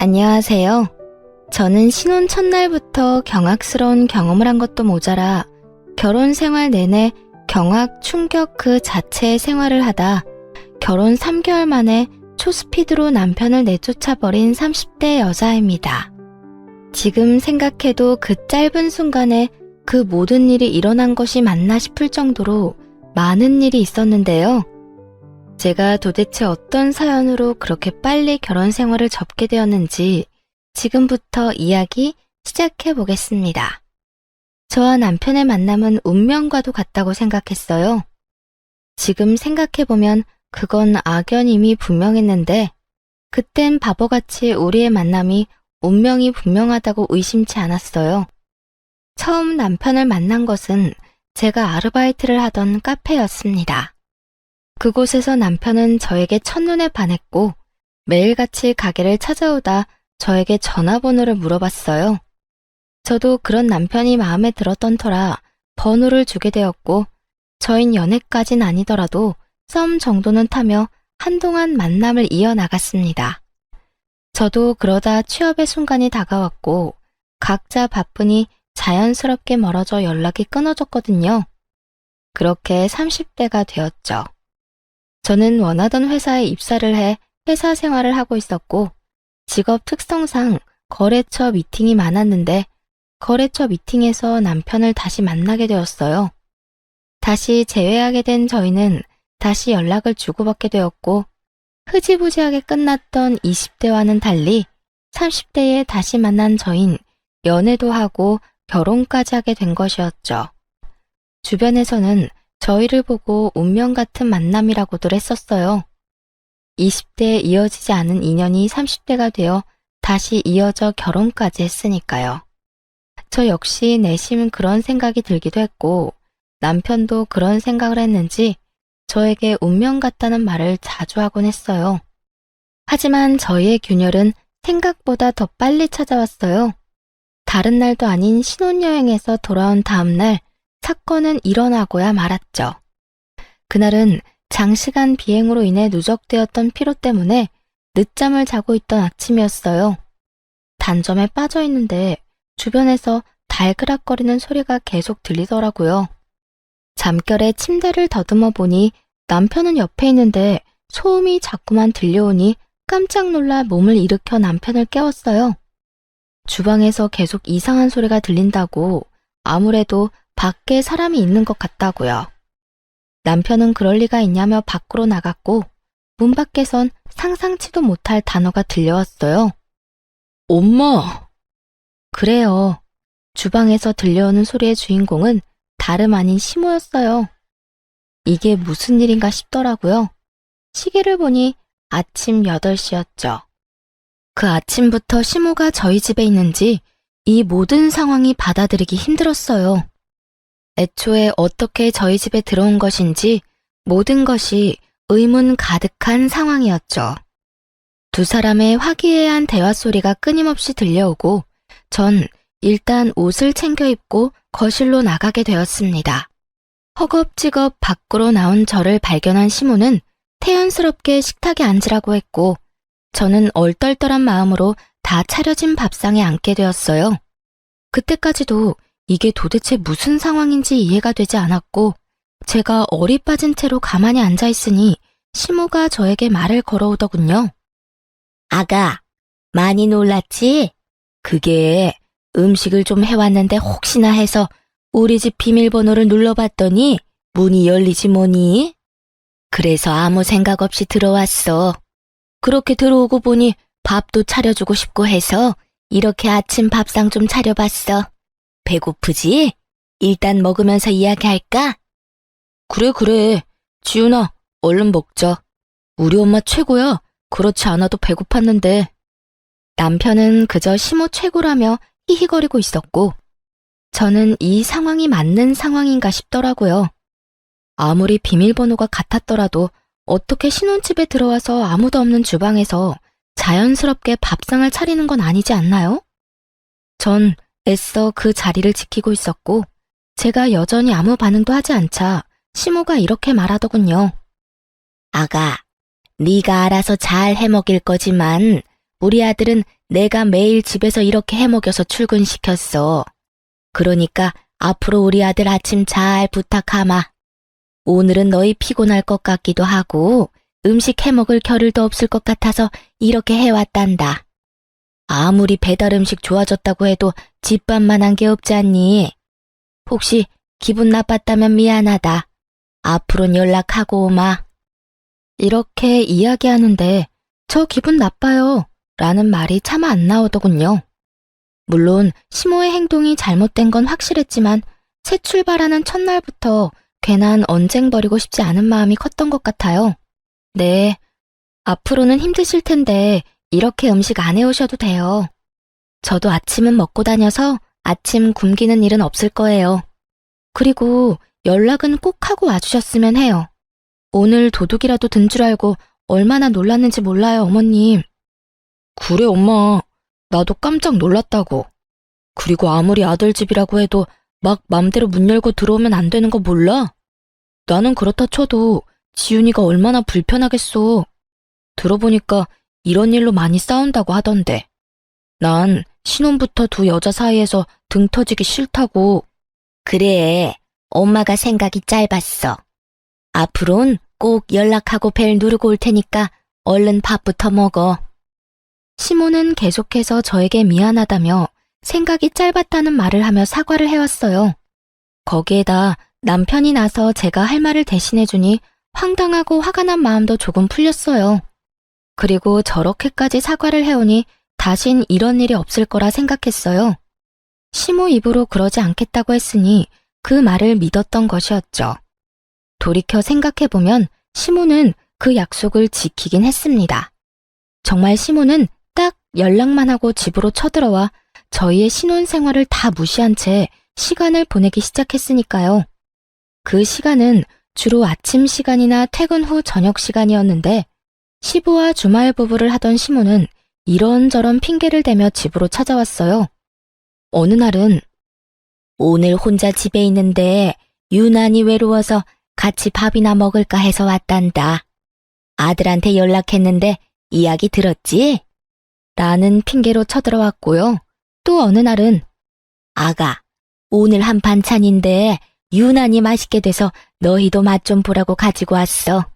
안녕하세요. 저는 신혼 첫날부터 경악스러운 경험을 한 것도 모자라 결혼 생활 내내 경악, 충격 그 자체의 생활을 하다 결혼 3개월 만에 초스피드로 남편을 내쫓아버린 30대 여자입니다. 지금 생각해도 그 짧은 순간에 그 모든 일이 일어난 것이 맞나 싶을 정도로 많은 일이 있었는데요. 제가 도대체 어떤 사연으로 그렇게 빨리 결혼 생활을 접게 되었는지 지금부터 이야기 시작해 보겠습니다. 저와 남편의 만남은 운명과도 같다고 생각했어요. 지금 생각해보면 그건 악연임이 분명했는데 그땐 바보같이 우리의 만남이 운명이 분명하다고 의심치 않았어요. 처음 남편을 만난 것은 제가 아르바이트를 하던 카페였습니다. 그곳에서 남편은 저에게 첫눈에 반했고 매일같이 가게를 찾아오다 저에게 전화번호를 물어봤어요. 저도 그런 남편이 마음에 들었던 터라 번호를 주게 되었고 저흰 연애까진 아니더라도 썸 정도는 타며 한동안 만남을 이어나갔습니다. 저도 그러다 취업의 순간이 다가왔고 각자 바쁘니 자연스럽게 멀어져 연락이 끊어졌거든요. 그렇게 30대가 되었죠. 저는 원하던 회사에 입사를 해 회사 생활을 하고 있었고 직업 특성상 거래처 미팅이 많았는데 거래처 미팅에서 남편을 다시 만나게 되었어요. 다시 재회하게 된 저희는 다시 연락을 주고받게 되었고 흐지부지하게 끝났던 20대와는 달리 30대에 다시 만난 저흰 연애도 하고 결혼까지 하게 된 것이었죠. 주변에서는 저희를 보고 운명 같은 만남이라고들 했었어요. 20대에 이어지지 않은 인연이 30대가 되어 다시 이어져 결혼까지 했으니까요. 저 역시 내심 그런 생각이 들기도 했고 남편도 그런 생각을 했는지 저에게 운명 같다는 말을 자주 하곤 했어요. 하지만 저희의 균열은 생각보다 더 빨리 찾아왔어요. 다른 날도 아닌 신혼여행에서 돌아온 다음 날 사건은 일어나고야 말았죠. 그날은 장시간 비행으로 인해 누적되었던 피로 때문에 늦잠을 자고 있던 아침이었어요. 단점에 빠져 있는데 주변에서 달그락거리는 소리가 계속 들리더라고요. 잠결에 침대를 더듬어 보니 남편은 옆에 있는데 소음이 자꾸만 들려오니 깜짝 놀라 몸을 일으켜 남편을 깨웠어요. 주방에서 계속 이상한 소리가 들린다고 아무래도 밖에 사람이 있는 것 같다고요. 남편은 그럴 리가 있냐며 밖으로 나갔고 문 밖에선 상상치도 못할 단어가 들려왔어요. 엄마! 그래요. 주방에서 들려오는 소리의 주인공은 다름 아닌 시모였어요. 이게 무슨 일인가 싶더라고요. 시계를 보니 아침 8시였죠. 그 아침부터 시모가 저희 집에 있는지 이 모든 상황이 받아들이기 힘들었어요. 애초에 어떻게 저희 집에 들어온 것인지 모든 것이 의문 가득한 상황이었죠. 두 사람의 화기애애한 대화 소리가 끊임없이 들려오고 전 일단 옷을 챙겨 입고 거실로 나가게 되었습니다. 허겁지겁 밖으로 나온 저를 발견한 시모는 태연스럽게 식탁에 앉으라고 했고 저는 얼떨떨한 마음으로 다 차려진 밥상에 앉게 되었어요. 그때까지도 이게 도대체 무슨 상황인지 이해가 되지 않았고 제가 얼이 빠진 채로 가만히 앉아있으니 시모가 저에게 말을 걸어오더군요. 아가, 많이 놀랐지? 그게 음식을 좀 해왔는데 혹시나 해서 우리 집 비밀번호를 눌러봤더니 문이 열리지 뭐니? 그래서 아무 생각 없이 들어왔어. 그렇게 들어오고 보니 밥도 차려주고 싶고 해서 이렇게 아침 밥상 좀 차려봤어. 배고프지? 일단 먹으면서 이야기할까? 그래. 지훈아, 얼른 먹자. 우리 엄마 최고야. 그렇지 않아도 배고팠는데. 남편은 그저 시모 최고라며 히히거리고 있었고 저는 이 상황이 맞는 상황인가 싶더라고요. 아무리 비밀번호가 같았더라도 어떻게 신혼집에 들어와서 아무도 없는 주방에서 자연스럽게 밥상을 차리는 건 아니지 않나요? 전 애써 그 자리를 지키고 있었고 제가 여전히 아무 반응도 하지 않자 시모가 이렇게 말하더군요. 아가, 네가 알아서 잘 해먹일 거지만 우리 아들은 내가 매일 집에서 이렇게 해먹여서 출근시켰어. 그러니까 앞으로 우리 아들 아침 잘 부탁하마. 오늘은 너희 피곤할 것 같기도 하고 음식 해먹을 겨를도 없을 것 같아서 이렇게 해왔단다. 아무리 배달 음식 좋아졌다고 해도 집밥만한 게 없지 않니? 혹시 기분 나빴다면 미안하다. 앞으론 연락하고 오마. 이렇게 이야기하는데 저 기분 나빠요 라는 말이 차마 안 나오더군요. 물론 시모의 행동이 잘못된 건 확실했지만 새 출발하는 첫날부터 괜한 언쟁 벌이고 싶지 않은 마음이 컸던 것 같아요. 네, 앞으로는 힘드실 텐데 이렇게 음식 안 해오셔도 돼요. 저도 아침은 먹고 다녀서 아침 굶기는 일은 없을 거예요. 그리고 연락은 꼭 하고 와주셨으면 해요. 오늘 도둑이라도 든 줄 알고 얼마나 놀랐는지 몰라요, 어머님. 그래, 엄마. 나도 깜짝 놀랐다고. 그리고 아무리 아들 집이라고 해도 막 맘대로 문 열고 들어오면 안 되는 거 몰라? 나는 그렇다 쳐도 지훈이가 얼마나 불편하겠어. 들어보니까 이런 일로 많이 싸운다고 하던데. 난 신혼부터 두 여자 사이에서 등 터지기 싫다고. 그래, 엄마가 생각이 짧았어. 앞으론 꼭 연락하고 벨 누르고 올 테니까 얼른 밥부터 먹어. 시모는 계속해서 저에게 미안하다며 생각이 짧았다는 말을 하며 사과를 해왔어요. 거기에다 남편이 나서 제가 할 말을 대신해주니 황당하고 화가 난 마음도 조금 풀렸어요. 그리고 저렇게까지 사과를 해오니 다신 이런 일이 없을 거라 생각했어요. 시모 입으로 그러지 않겠다고 했으니 그 말을 믿었던 것이었죠. 돌이켜 생각해보면 시모는 그 약속을 지키긴 했습니다. 정말 시모는 딱 연락만 하고 집으로 쳐들어와 저희의 신혼생활을 다 무시한 채 시간을 보내기 시작했으니까요. 그 시간은 주로 아침 시간이나 퇴근 후 저녁 시간이었는데 시부와 주말 부부를 하던 시모는 이런저런 핑계를 대며 집으로 찾아왔어요. 어느 날은 오늘 혼자 집에 있는데 유난히 외로워서 같이 밥이나 먹을까 해서 왔단다. 아들한테 연락했는데 이야기 들었지? 라는 핑계로 쳐들어왔고요. 또 어느 날은 아가, 오늘 한 반찬인데 유난히 맛있게 돼서 너희도 맛 좀 보라고 가지고 왔어.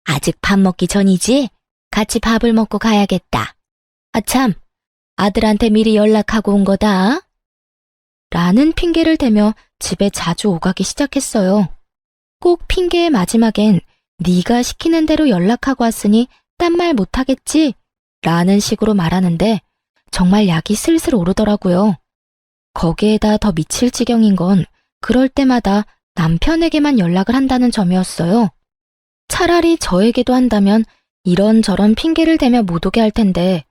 아직 밥 먹기 전이지? 같이 밥을 먹고 가야겠다. 아참, 아들한테 미리 연락하고 온 거다. 라는 핑계를 대며 집에 자주 오가기 시작했어요. 꼭 핑계의 마지막엔 네가 시키는 대로 연락하고 왔으니 딴 말 못하겠지? 라는 식으로 말하는데 정말 약이 슬슬 오르더라고요. 거기에다 더 미칠 지경인 건 그럴 때마다 남편에게만 연락을 한다는 점이었어요. 차라리 저에게도 한다면 이런저런 핑계를 대며 못 오게 할 텐데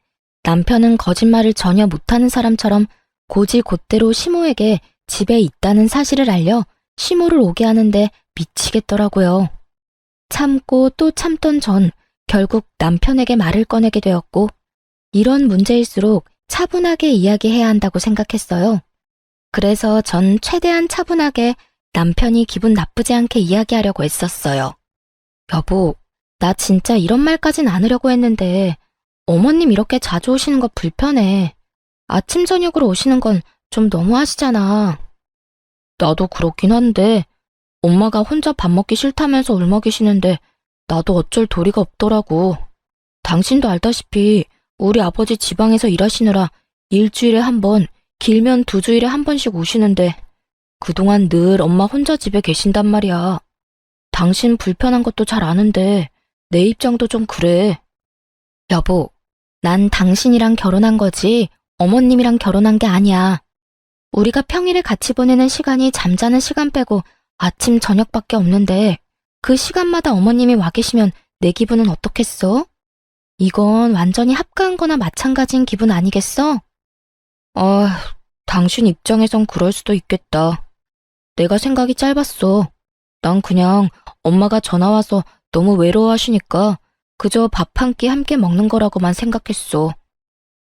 남편은 거짓말을 전혀 못하는 사람처럼 곧이곧대로 시모에게 집에 있다는 사실을 알려 시모를 오게 하는데 미치겠더라고요. 참고 또 참던 전 결국 남편에게 말을 꺼내게 되었고 이런 문제일수록 차분하게 이야기해야 한다고 생각했어요. 그래서 전 최대한 차분하게 남편이 기분 나쁘지 않게 이야기하려고 애썼어요. 여보, 나 진짜 이런 말까진 않으려고 했는데 어머님 이렇게 자주 오시는 거 불편해. 아침 저녁으로 오시는 건 좀 너무하시잖아. 나도 그렇긴 한데 엄마가 혼자 밥 먹기 싫다면서 울먹이시는데 나도 어쩔 도리가 없더라고. 당신도 알다시피 우리 아버지 지방에서 일하시느라 일주일에 한 번, 길면 2주일에 한 번씩 오시는데 그동안 늘 엄마 혼자 집에 계신단 말이야. 당신 불편한 것도 잘 아는데 내 입장도 좀 그래. 여보, 난 당신이랑 결혼한 거지 어머님이랑 결혼한 게 아니야. 우리가 평일에 같이 보내는 시간이 잠자는 시간 빼고 아침 저녁밖에 없는데 그 시간마다 어머님이 와 계시면 내 기분은 어떻겠어? 이건 완전히 합가한 거나 마찬가지인 기분 아니겠어? 당신 입장에선 그럴 수도 있겠다. 내가 생각이 짧았어. 난 그냥 엄마가 전화와서 너무 외로워하시니까 그저 밥 한 끼 함께 먹는 거라고만 생각했어.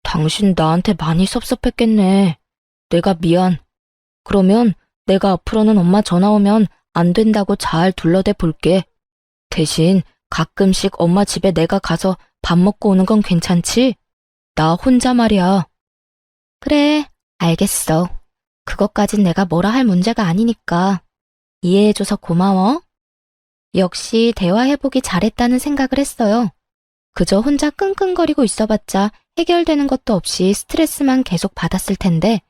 당신 나한테 많이 섭섭했겠네. 내가 미안. 그러면 내가 앞으로는 엄마 전화 오면 안 된다고 잘 둘러대 볼게. 대신 가끔씩 엄마 집에 내가 가서 밥 먹고 오는 건 괜찮지? 나 혼자 말이야. 그래, 알겠어. 그것까진 내가 뭐라 할 문제가 아니니까. 이해해줘서 고마워. 역시 대화해보기 잘했다는 생각을 했어요. 그저 혼자 끙끙거리고 있어봤자 해결되는 것도 없이 스트레스만 계속 받았을 텐데,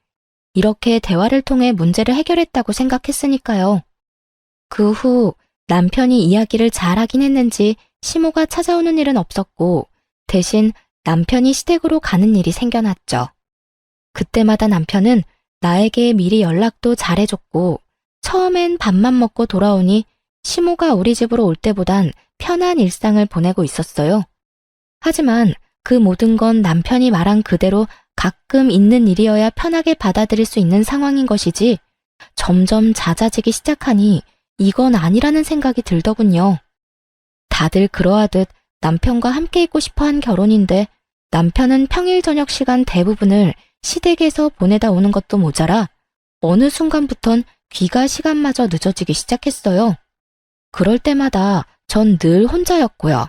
이렇게 대화를 통해 문제를 해결했다고 생각했으니까요. 그 후 남편이 이야기를 잘하긴 했는지 시모가 찾아오는 일은 없었고, 대신 남편이 시댁으로 가는 일이 생겨났죠. 그때마다 남편은 나에게 미리 연락도 잘해줬고, 처음엔 밥만 먹고 돌아오니 시모가 우리 집으로 올 때보단 편한 일상을 보내고 있었어요. 하지만 그 모든 건 남편이 말한 그대로 가끔 있는 일이어야 편하게 받아들일 수 있는 상황인 것이지, 점점 잦아지기 시작하니 이건 아니라는 생각이 들더군요. 다들 그러하듯 남편과 함께 있고 싶어한 결혼인데, 남편은 평일 저녁 시간 대부분을 시댁에서 보내다 오는 것도 모자라 어느 순간부턴 귀가 시간마저 늦어지기 시작했어요. 그럴 때마다 전 늘 혼자였고요.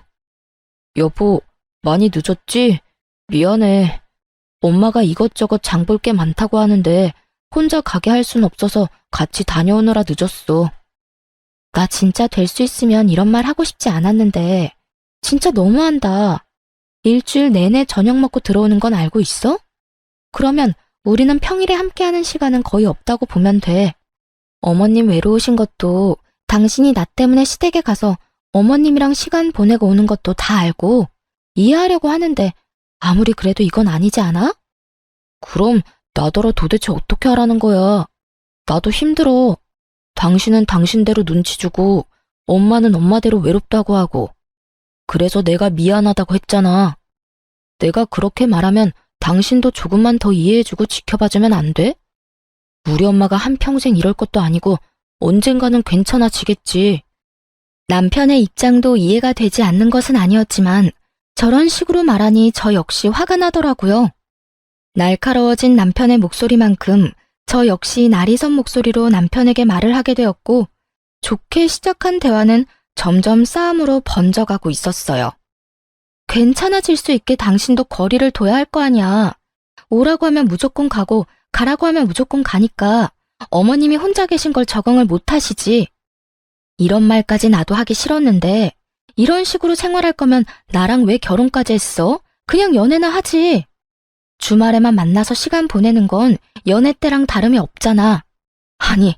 여보, 많이 늦었지? 미안해. 엄마가 이것저것 장볼 게 많다고 하는데 혼자 가게 할 순 없어서 같이 다녀오느라 늦었어. 나 진짜 될 수 있으면 이런 말 하고 싶지 않았는데 진짜 너무한다. 일주일 내내 저녁 먹고 들어오는 건 알고 있어? 그러면 우리는 평일에 함께하는 시간은 거의 없다고 보면 돼. 어머님 외로우신 것도, 당신이 나 때문에 시댁에 가서 어머님이랑 시간 보내고 오는 것도 다 알고 이해하려고 하는데, 아무리 그래도 이건 아니지 않아? 그럼 나더러 도대체 어떻게 하라는 거야? 나도 힘들어. 당신은 당신대로 눈치 주고 엄마는 엄마대로 외롭다고 하고, 그래서 내가 미안하다고 했잖아. 내가 그렇게 말하면 당신도 조금만 더 이해해주고 지켜봐주면 안 돼? 우리 엄마가 한평생 이럴 것도 아니고 언젠가는 괜찮아지겠지. 남편의 입장도 이해가 되지 않는 것은 아니었지만 저런 식으로 말하니 저 역시 화가 나더라고요. 날카로워진 남편의 목소리만큼 저 역시 날이 선 목소리로 남편에게 말을 하게 되었고, 좋게 시작한 대화는 점점 싸움으로 번져가고 있었어요. 괜찮아질 수 있게 당신도 거리를 둬야 할 거 아니야. 오라고 하면 무조건 가고 가라고 하면 무조건 가니까 어머님이 혼자 계신 걸 적응을 못 하시지. 이런 말까지 나도 하기 싫었는데, 이런 식으로 생활할 거면 나랑 왜 결혼까지 했어? 그냥 연애나 하지. 주말에만 만나서 시간 보내는 건 연애 때랑 다름이 없잖아. 아니,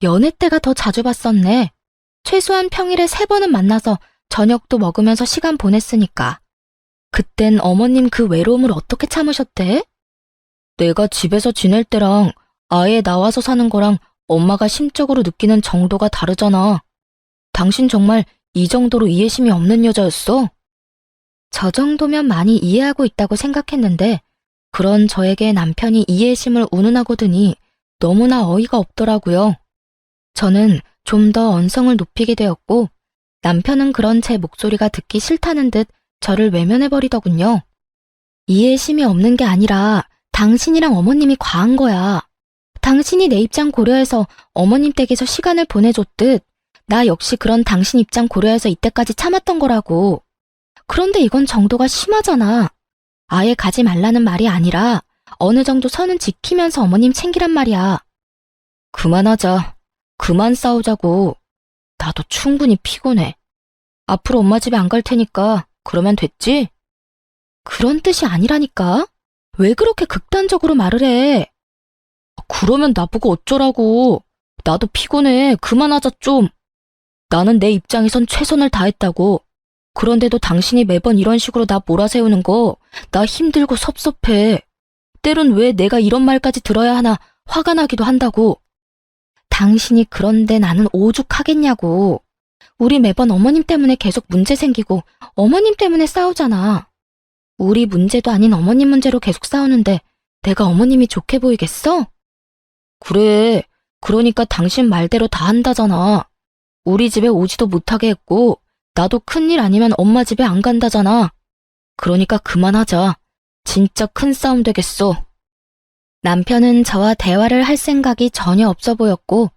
연애 때가 더 자주 봤었네. 최소한 평일에 3번은 만나서 저녁도 먹으면서 시간 보냈으니까. 그땐 어머님 그 외로움을 어떻게 참으셨대? 내가 집에서 지낼 때랑 아예 나와서 사는 거랑 엄마가 심적으로 느끼는 정도가 다르잖아. 당신 정말 이 정도로 이해심이 없는 여자였어? 저 정도면 많이 이해하고 있다고 생각했는데, 그런 저에게 남편이 이해심을 운운하고드니 너무나 어이가 없더라고요. 저는 좀 더 언성을 높이게 되었고, 남편은 그런 제 목소리가 듣기 싫다는 듯 저를 외면해버리더군요. 이해심이 없는 게 아니라 당신이랑 어머님이 과한 거야. 당신이 내 입장 고려해서 어머님 댁에서 시간을 보내줬듯 나 역시 그런 당신 입장 고려해서 이때까지 참았던 거라고. 그런데 이건 정도가 심하잖아. 아예 가지 말라는 말이 아니라 어느 정도 선은 지키면서 어머님 챙기란 말이야. 그만하자. 그만 싸우자고. 나도 충분히 피곤해. 앞으로 엄마 집에 안 갈 테니까 그러면 됐지? 그런 뜻이 아니라니까. 왜 그렇게 극단적으로 말을 해? 그러면 나보고 어쩌라고. 나도 피곤해. 그만하자 좀. 나는 내 입장에선 최선을 다했다고. 그런데도 당신이 매번 이런 식으로 나 몰아세우는 거 나 힘들고 섭섭해. 때론 왜 내가 이런 말까지 들어야 하나 화가 나기도 한다고. 당신이 그런데 나는 오죽하겠냐고. 우리 매번 어머님 때문에 계속 문제 생기고 어머님 때문에 싸우잖아. 우리 문제도 아닌 어머님 문제로 계속 싸우는데 내가 어머님이 좋게 보이겠어? 그래. 그러니까 당신 말대로 다 한다잖아. 우리 집에 오지도 못하게 했고 나도 큰일 아니면 엄마 집에 안 간다잖아. 그러니까 그만하자. 진짜 큰 싸움 되겠어. 남편은 저와 대화를 할 생각이 전혀 없어 보였고,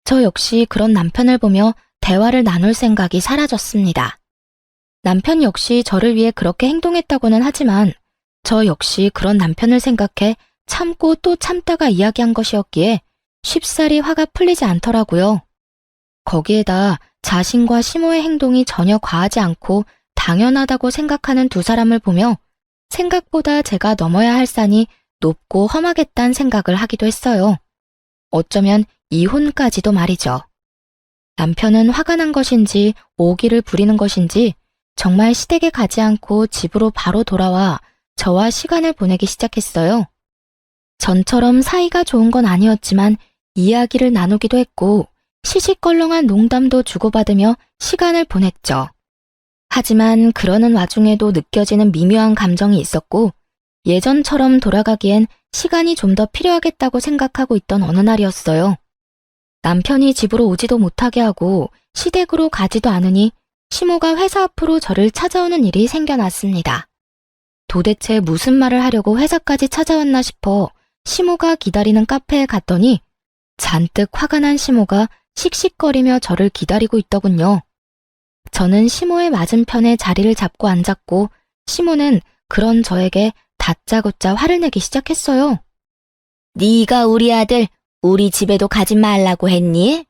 저 역시 그런 남편을 보며 대화를 나눌 생각이 사라졌습니다. 남편 역시 저를 위해 그렇게 행동했다고는 하지만 저 역시 그런 남편을 생각해 참고 또 참다가 이야기한 것이었기에 쉽사리 화가 풀리지 않더라고요. 거기에다 자신과 시모의 행동이 전혀 과하지 않고 당연하다고 생각하는 두 사람을 보며 생각보다 제가 넘어야 할 산이 높고 험하겠다는 생각을 하기도 했어요. 어쩌면 이혼까지도 말이죠. 남편은 화가 난 것인지 오기를 부리는 것인지 정말 시댁에 가지 않고 집으로 바로 돌아와 저와 시간을 보내기 시작했어요. 전처럼 사이가 좋은 건 아니었지만 이야기를 나누기도 했고 시시껄렁한 농담도 주고받으며 시간을 보냈죠. 하지만 그러는 와중에도 느껴지는 미묘한 감정이 있었고 예전처럼 돌아가기엔 시간이 좀 더 필요하겠다고 생각하고 있던 어느 날이었어요. 남편이 집으로 오지도 못하게 하고 시댁으로 가지도 않으니 시모가 회사 앞으로 저를 찾아오는 일이 생겨났습니다. 도대체 무슨 말을 하려고 회사까지 찾아왔나 싶어 시모가 기다리는 카페에 갔더니 잔뜩 화가 난 시모가 씩씩거리며 저를 기다리고 있더군요. 저는 시모의 맞은편에 자리를 잡고 앉았고 시모는 그런 저에게 다짜고짜 화를 내기 시작했어요. 네가 우리 아들 우리 집에도 가지 말라고 했니?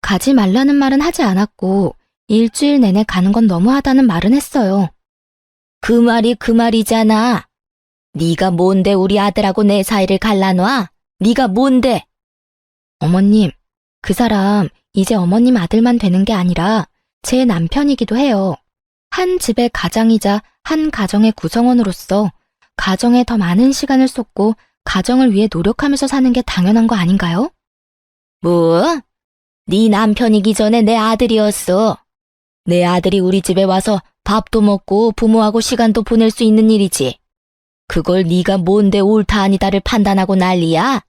가지 말라는 말은 하지 않았고 일주일 내내 가는 건 너무하다는 말은 했어요. 그 말이 그 말이잖아. 네가 뭔데 우리 아들하고 내 사이를 갈라놔? 네가 뭔데? 어머님, 그 사람 이제 어머님 아들만 되는 게 아니라 제 남편이기도 해요. 한 집의 가장이자 한 가정의 구성원으로서 가정에 더 많은 시간을 쏟고 가정을 위해 노력하면서 사는 게 당연한 거 아닌가요? 뭐? 네 남편이기 전에 내 아들이었어. 내 아들이 우리 집에 와서 밥도 먹고 부모하고 시간도 보낼 수 있는 일이지. 그걸 네가 뭔데 옳다 아니다를 판단하고 난리야?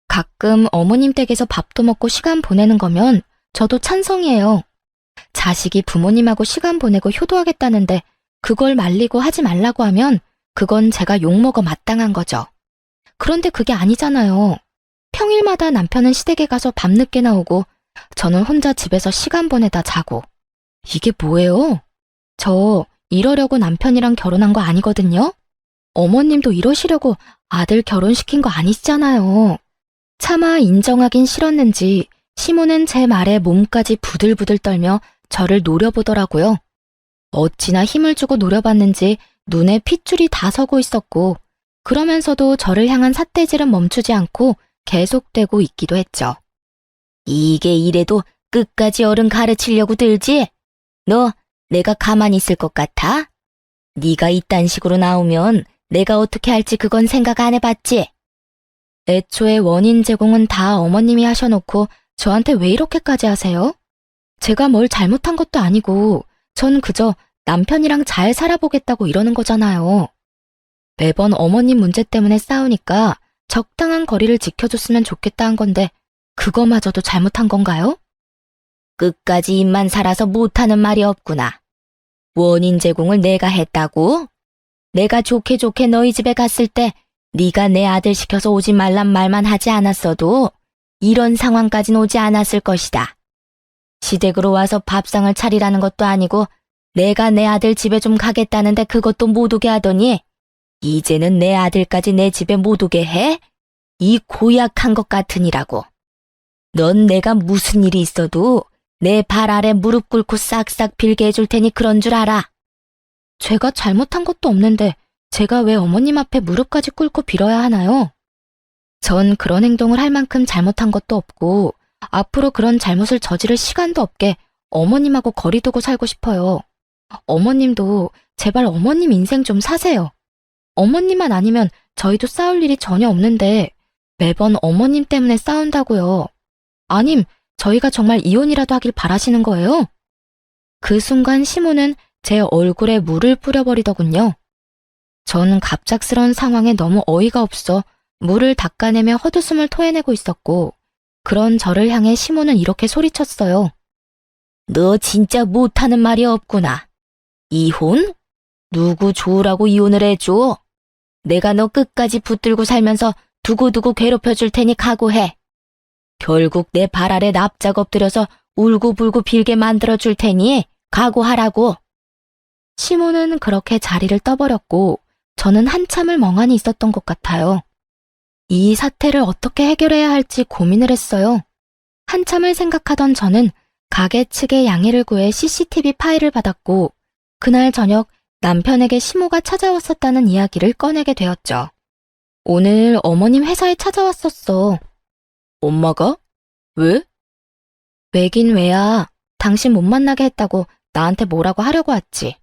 가끔 어머님 댁에서 밥도 먹고 시간 보내는 거면 저도 찬성이에요. 자식이 부모님하고 시간 보내고 효도하겠다는데 그걸 말리고 하지 말라고 하면 그건 제가 욕먹어 마땅한 거죠. 그런데 그게 아니잖아요. 평일마다 남편은 시댁에 가서 밤늦게 나오고 저는 혼자 집에서 시간 보내다 자고. 이게 뭐예요? 저 이러려고 남편이랑 결혼한 거 아니거든요? 어머님도 이러시려고 아들 결혼시킨 거 아니시잖아요. 차마 인정하긴 싫었는지 시모는 제 말에 몸까지 부들부들 떨며 저를 노려보더라고요. 어찌나 힘을 주고 노려봤는지 눈에 핏줄이 다 서고 있었고 그러면서도 저를 향한 삿대질은 멈추지 않고 계속되고 있기도 했죠. 이게 이래도 끝까지 어른 가르치려고 들지? 너 내가 가만히 있을 것 같아? 네가 이딴 식으로 나오면 내가 어떻게 할지 그건 생각 안 해봤지? 애초에 원인 제공은 다 어머님이 하셔놓고 저한테 왜 이렇게까지 하세요? 제가 뭘 잘못한 것도 아니고 전 그저 남편이랑 잘 살아보겠다고 이러는 거잖아요. 매번 어머님 문제 때문에 싸우니까 적당한 거리를 지켜줬으면 좋겠다 한 건데 그거마저도 잘못한 건가요? 끝까지 입만 살아서 못하는 말이 없구나. 원인 제공을 내가 했다고? 내가 좋게 좋게 너희 집에 갔을 때 네가 내 아들 시켜서 오지 말란 말만 하지 않았어도 이런 상황까진 오지 않았을 것이다. 시댁으로 와서 밥상을 차리라는 것도 아니고 내가 내 아들 집에 좀 가겠다는데 그것도 못 오게 하더니 이제는 내 아들까지 내 집에 못 오게 해? 이 고약한 것 같으니라고. 넌 내가 무슨 일이 있어도 내 발 아래 무릎 꿇고 싹싹 빌게 해줄 테니 그런 줄 알아. 제가 잘못한 것도 없는데 제가 왜 어머님 앞에 무릎까지 꿇고 빌어야 하나요? 전 그런 행동을 할 만큼 잘못한 것도 없고 앞으로 그런 잘못을 저지를 시간도 없게 어머님하고 거리 두고 살고 싶어요. 어머님도 제발 어머님 인생 좀 사세요. 어머님만 아니면 저희도 싸울 일이 전혀 없는데 매번 어머님 때문에 싸운다고요. 아님 저희가 정말 이혼이라도 하길 바라시는 거예요? 그 순간 시모는 제 얼굴에 물을 뿌려버리더군요. 전 갑작스러운 상황에 너무 어이가 없어 물을 닦아내며 헛웃음을 토해내고 있었고 그런 저를 향해 시모는 이렇게 소리쳤어요. 너 진짜 못하는 말이 없구나. 이혼? 누구 좋으라고 이혼을 해줘? 내가 너 끝까지 붙들고 살면서 두고두고 괴롭혀줄 테니 각오해. 결국 내 발 아래 납작 엎드려서 울고불고 빌게 만들어줄 테니 각오하라고. 시모는 그렇게 자리를 떠버렸고 저는 한참을 멍하니 있었던 것 같아요. 이 사태를 어떻게 해결해야 할지 고민을 했어요. 한참을 생각하던 저는 가게 측의 양해를 구해 CCTV 파일을 받았고 그날 저녁 남편에게 시모가 찾아왔었다는 이야기를 꺼내게 되었죠. 오늘 어머님 회사에 찾아왔었어. 엄마가? 왜? 왜긴 왜야. 당신 못 만나게 했다고 나한테 뭐라고 하려고 왔지.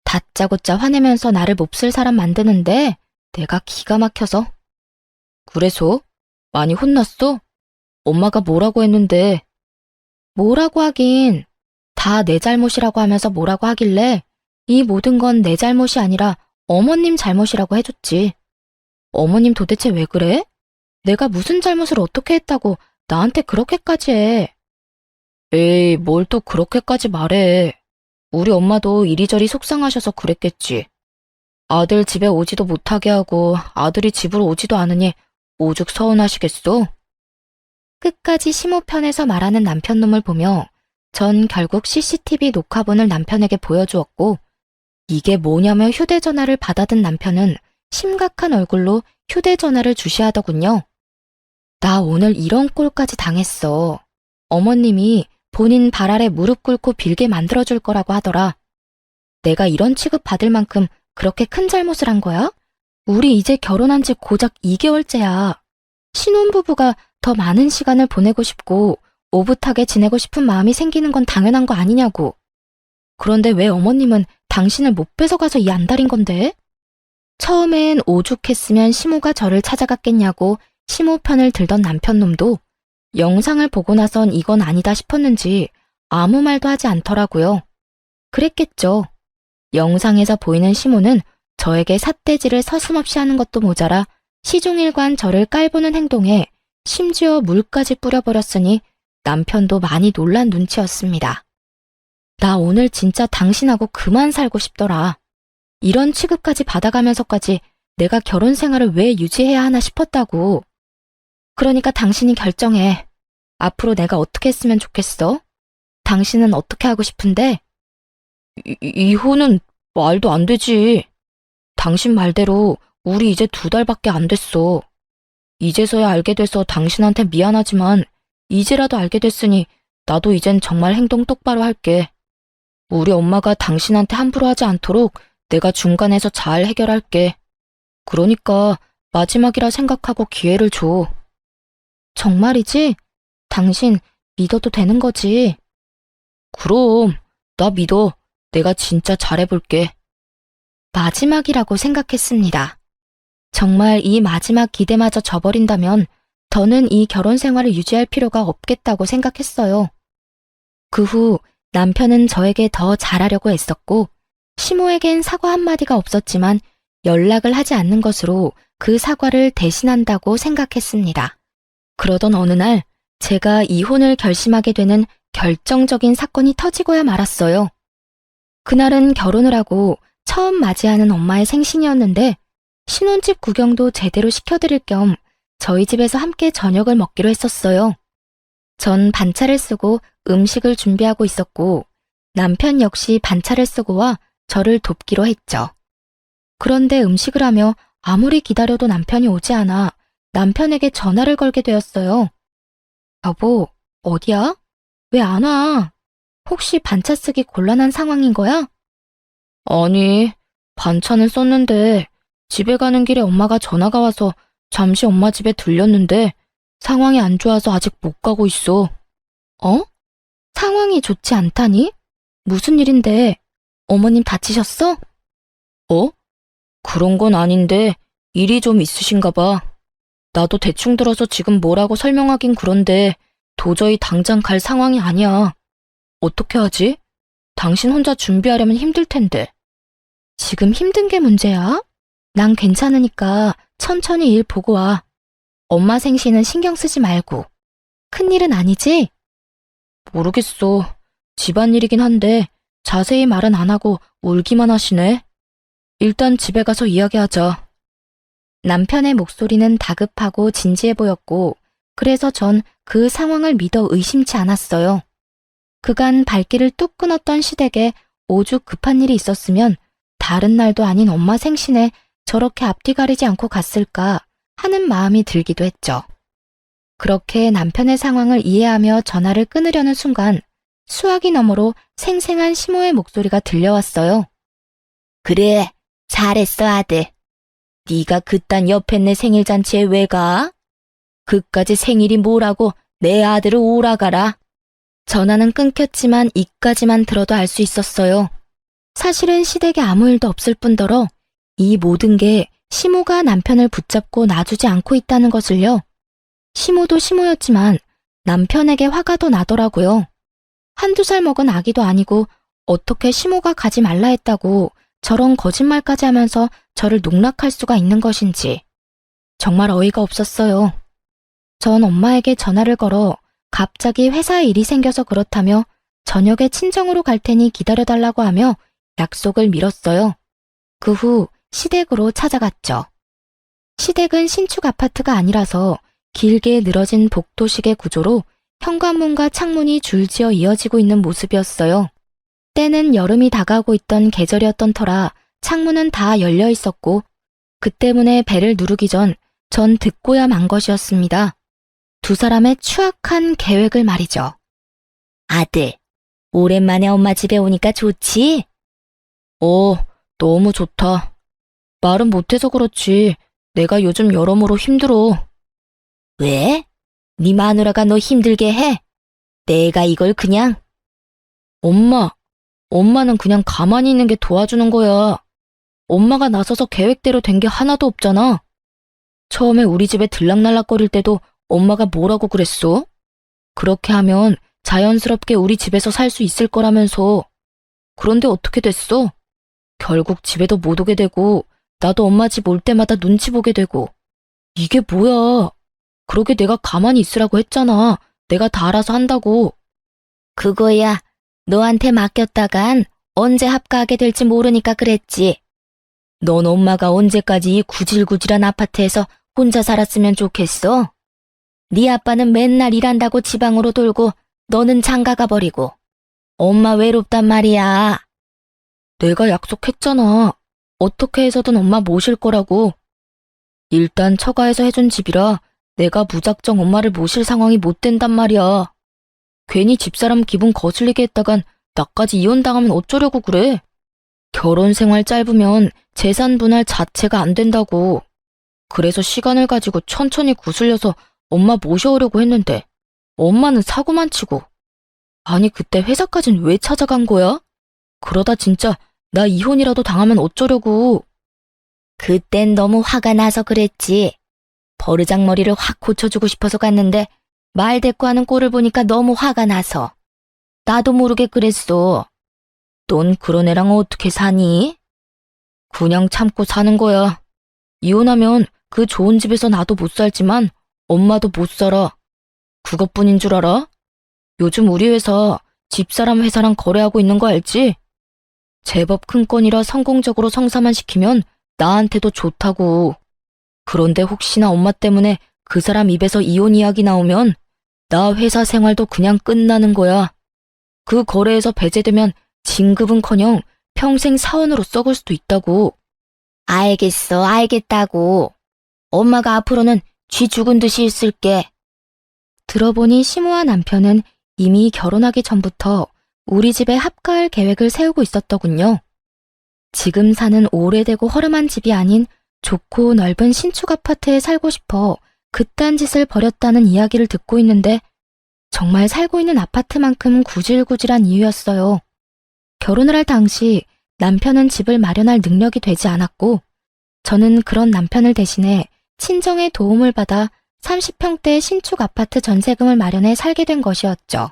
다짜고짜 화내면서 나를 몹쓸 사람 만드는데 내가 기가 막혀서. 그래서? 많이 혼났어? 엄마가 뭐라고 했는데. 뭐라고 하긴. 다 내 잘못이라고 하면서 뭐라고 하길래 이 모든 건 내 잘못이 아니라 어머님 잘못이라고 해줬지. 어머님 도대체 왜 그래? 내가 무슨 잘못을 어떻게 했다고 나한테 그렇게까지 해. 에이, 뭘 또 그렇게까지 말해. 우리 엄마도 이리저리 속상하셔서 그랬겠지. 아들 집에 오지도 못하게 하고 아들이 집으로 오지도 않으니 오죽 서운하시겠어? 끝까지 시모 편에서 말하는 남편놈을 보며 전 결국 CCTV 녹화본을 남편에게 보여주었고 이게 뭐냐며 휴대전화를 받아든 남편은 심각한 얼굴로 휴대전화를 주시하더군요. 나 오늘 이런 꼴까지 당했어. 어머님이 본인 발 아래 무릎 꿇고 빌게 만들어줄 거라고 하더라. 내가 이런 취급 받을 만큼 그렇게 큰 잘못을 한 거야? 우리 이제 결혼한 지 고작 2개월째야. 신혼부부가 더 많은 시간을 보내고 싶고 오붓하게 지내고 싶은 마음이 생기는 건 당연한 거 아니냐고. 그런데 왜 어머님은 당신을 못 뺏어가서 이 안달인 건데? 처음엔 오죽했으면 시모가 저를 찾아갔겠냐고 시모 편을 들던 남편놈도 영상을 보고 나선 이건 아니다 싶었는지 아무 말도 하지 않더라고요. 그랬겠죠. 영상에서 보이는 시모는 저에게 삿대질을 서슴없이 하는 것도 모자라 시종일관 저를 깔보는 행동에 심지어 물까지 뿌려버렸으니 남편도 많이 놀란 눈치였습니다. 나 오늘 진짜 당신하고 그만 살고 싶더라. 이런 취급까지 받아가면서까지 내가 결혼 생활을 왜 유지해야 하나 싶었다고. 그러니까 당신이 결정해. 앞으로 내가 어떻게 했으면 좋겠어? 당신은 어떻게 하고 싶은데? 이혼은 말도 안 되지. 당신 말대로 우리 이제 2달밖에 안 됐어. 이제서야 알게 돼서 당신한테 미안하지만 이제라도 알게 됐으니 나도 이젠 정말 행동 똑바로 할게. 우리 엄마가 당신한테 함부로 하지 않도록 내가 중간에서 잘 해결할게. 그러니까 마지막이라 생각하고 기회를 줘. 정말이지? 당신 믿어도 되는 거지? 그럼 나 믿어. 내가 진짜 잘해볼게. 마지막이라고 생각했습니다. 정말 이 마지막 기대마저 저버린다면 더는 이 결혼 생활을 유지할 필요가 없겠다고 생각했어요. 그 후 남편은 저에게 더 잘하려고 애썼고 시모에겐 사과 한마디가 없었지만 연락을 하지 않는 것으로 그 사과를 대신한다고 생각했습니다. 그러던 어느 날 제가 이혼을 결심하게 되는 결정적인 사건이 터지고야 말았어요. 그날은 결혼을 하고 처음 맞이하는 엄마의 생신이었는데 신혼집 구경도 제대로 시켜드릴 겸 저희 집에서 함께 저녁을 먹기로 했었어요. 전 반차를 쓰고 음식을 준비하고 있었고 남편 역시 반차를 쓰고 와 저를 돕기로 했죠. 그런데 음식을 하며 아무리 기다려도 남편이 오지 않아 남편에게 전화를 걸게 되었어요. 여보, 어디야? 왜 안 와? 혹시 반차 쓰기 곤란한 상황인 거야? 아니, 반차는 썼는데 집에 가는 길에 엄마가 전화가 와서 잠시 엄마 집에 들렸는데 상황이 안 좋아서 아직 못 가고 있어. 어? 상황이 좋지 않다니? 무슨 일인데? 어머님 다치셨어? 어? 그런 건 아닌데 일이 좀 있으신가 봐. 나도 대충 들어서 지금 뭐라고 설명하긴 그런데 도저히 당장 갈 상황이 아니야. 어떻게 하지? 당신 혼자 준비하려면 힘들 텐데. 지금 힘든 게 문제야? 난 괜찮으니까 천천히 일 보고 와. 엄마 생신은 신경 쓰지 말고. 큰일은 아니지? 모르겠어. 집안일이긴 한데 자세히 말은 안 하고 울기만 하시네. 일단 집에 가서 이야기하자. 남편의 목소리는 다급하고 진지해 보였고 그래서 전 그 상황을 믿어 의심치 않았어요. 그간 발길을 뚝 끊었던 시댁에 오죽 급한 일이 있었으면 다른 날도 아닌 엄마 생신에 저렇게 앞뒤 가리지 않고 갔을까 하는 마음이 들기도 했죠. 그렇게 남편의 상황을 이해하며 전화를 끊으려는 순간 수화기 너머로 생생한 시모의 목소리가 들려왔어요. 그래, 잘했어 아들. 네가 그딴 옆했네 생일 잔치에 왜 가? 그까지 생일이 뭐라고 내 아들을 오라가라. 전화는 끊겼지만 이까지만 들어도 알 수 있었어요. 사실은 시댁에 아무 일도 없을 뿐더러 이 모든 게 시모가 남편을 붙잡고 놔주지 않고 있다는 것을요. 시모도 시모였지만 남편에게 화가 더 나더라고요. 한두 살 먹은 아기도 아니고 어떻게 시모가 가지 말라 했다고 저런 거짓말까지 하면서 저를 농락할 수가 있는 것인지 정말 어이가 없었어요. 전 엄마에게 전화를 걸어 갑자기 회사에 일이 생겨서 그렇다며 저녁에 친정으로 갈 테니 기다려달라고 하며 약속을 미뤘어요. 그 후 시댁으로 찾아갔죠. 시댁은 신축 아파트가 아니라서 길게 늘어진 복도식의 구조로 현관문과 창문이 줄지어 이어지고 있는 모습이었어요. 때는 여름이 다가오고 있던 계절이었던 터라 창문은 다 열려 있었고 그 때문에 벨을 누르기 전 듣고야 만 것이었습니다. 두 사람의 추악한 계획을 말이죠. 아들, 오랜만에 엄마 집에 오니까 좋지? 너무 좋다. 말은 못해서 그렇지. 내가 요즘 여러모로 힘들어. 왜? 네 마누라가 너 힘들게 해? 내가 이걸 그냥... 엄마는 그냥 가만히 있는 게 도와주는 거야. 엄마가 나서서 계획대로 된 게 하나도 없잖아. 처음에 우리 집에 들락날락거릴 때도 엄마가 뭐라고 그랬어? 그렇게 하면 자연스럽게 우리 집에서 살 수 있을 거라면서. 그런데 어떻게 됐어? 결국 집에도 못 오게 되고 나도 엄마 집 올 때마다 눈치 보게 되고. 이게 뭐야? 그러게 내가 가만히 있으라고 했잖아. 내가 다 알아서 한다고. 그거야. 너한테 맡겼다간 언제 합가하게 될지 모르니까 그랬지. 넌 엄마가 언제까지 이 구질구질한 아파트에서 혼자 살았으면 좋겠어? 네 아빠는 맨날 일한다고 지방으로 돌고 너는 장가가 버리고. 엄마 외롭단 말이야. 내가 약속했잖아. 어떻게 해서든 엄마 모실 거라고. 일단 처가에서 해준 집이라 내가 무작정 엄마를 모실 상황이 못 된단 말이야. 괜히 집사람 기분 거슬리게 했다간 나까지 이혼당하면 어쩌려고 그래. 결혼 생활 짧으면 재산 분할 자체가 안 된다고. 그래서 시간을 가지고 천천히 구슬려서 엄마 모셔오려고 했는데 엄마는 사고만 치고. 아니 그때 회사까진 왜 찾아간 거야? 그러다 진짜 나 이혼이라도 당하면 어쩌려고. 그땐 너무 화가 나서 그랬지. 버르장머리를 확 고쳐주고 싶어서 갔는데 말 대꾸하는 꼴을 보니까 너무 화가 나서. 나도 모르게 그랬어. 넌 그런 애랑 어떻게 사니? 그냥 참고 사는 거야. 이혼하면 그 좋은 집에서 나도 못 살지만 엄마도 못 살아. 그것뿐인 줄 알아? 요즘 우리 회사 집사람 회사랑 거래하고 있는 거 알지? 제법 큰 건이라 성공적으로 성사만 시키면 나한테도 좋다고. 그런데 혹시나 엄마 때문에 그 사람 입에서 이혼 이야기 나오면 나 회사 생활도 그냥 끝나는 거야. 그 거래에서 배제되면 진급은커녕 평생 사원으로 썩을 수도 있다고. 알겠어, 알겠다고. 엄마가 앞으로는 쥐 죽은 듯이 있을게. 들어보니 시모와 남편은 이미 결혼하기 전부터 우리 집에 합가할 계획을 세우고 있었더군요. 지금 사는 오래되고 허름한 집이 아닌 좋고 넓은 신축 아파트에 살고 싶어 그딴 짓을 벌였다는 이야기를 듣고 있는데 정말 살고 있는 아파트만큼 구질구질한 이유였어요. 결혼을 할 당시 남편은 집을 마련할 능력이 되지 않았고 저는 그런 남편을 대신해 친정의 도움을 받아 30평대 신축 아파트 전세금을 마련해 살게 된 것이었죠.